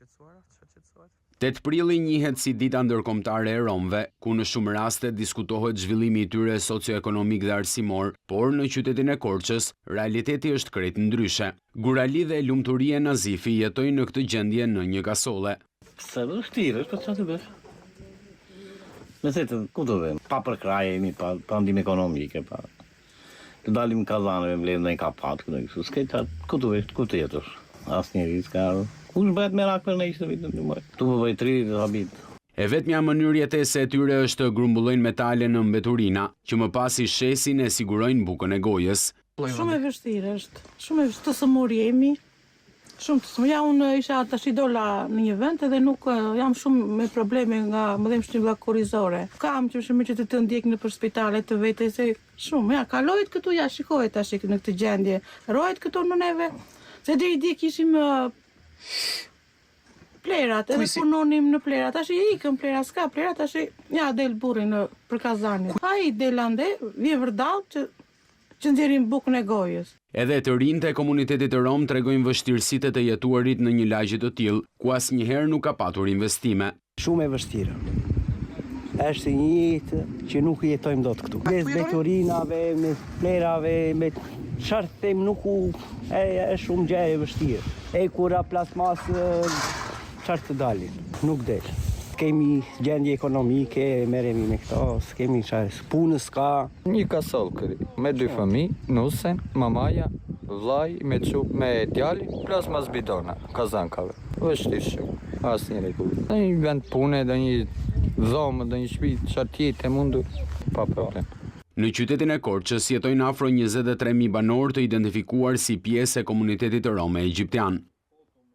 8 prilli njihet si dita ndërkombëtare e romëve, ku në shumë raste diskutohet zhvillimi i tyre socioekonomik dhe arsimor, por në qytetin e Korçës, realiteti është krejt ndryshe. Gurali dhe lumturia e Nazifi jetojnë në këtë gjendje në një kasolle. Se vështirë, për çfarë të bësh? Me se të ku të vëmë? Pa përkraje jemi, pa ndihmë ekonomike, pa. Të dalim kazanëve, mbledhim ndonjë kapat, kështu. S'ke ku të vesh, ku të jetosh? Asnjëri s'ka. Kush bëhet merak për ne ishte vitën e mëj. Tu po bëj 30 habit. E vetmja mënyrë jetese e tyre është të grumbullojnë metale në mbeturina, që më pas i shesin e sigurojnë bukën e gojës. Shumë e vështirë është. Shumë e vështirë të sëmur jemi. Shumë të sëmur. Ja, unë isha tash idola në një vend edhe nuk jam shumë me probleme nga më dhem shtylla korrizore. Kam që shumë që të ndjek në për spitale të vete se shumë. Ja, kalojt këtu, ja, shikohet tash në këtë gjendje. Rohet këtu në neve. Se deri dje kishim plerat, edhe punonim në plerat, tash i ikën plerat, s'ka plerat, tash ja del burri për kazanin. Ai del ande, vjen vërdall që nxjerrin bukën e gojës. Edhe të rinjtë e komunitetit të rom tregojnë vështirësitë të jetuarit në një lagje të tillë, ku asnjëherë nuk ka patur investime. Shumë e vështirë. Është një jetë që nuk jetojmë dot këtu. Me beturinave, me plerave, me çfarë them nuk është shumë gjë e vështirë. E kura plasmasë çfarë të dalin, nuk del. Kemi gjendje ekonomike, merremi me këto, s'kemi çfarë, punës ka. Një kasoll këri, me 2 fëmijë, nusen, mamaja, vllai me djalin, plasmas bidona, kazankave. Vështirë shumë, asnjë rregull. Në një vend pune, në një dhomë, në një shtëpi, çfarë tjetë e mundur, pa problem. Në qytetin e Korçës jetojnë afro 23.000 banor të identifikuar si pjesë e komunitetit të rom egjiptian.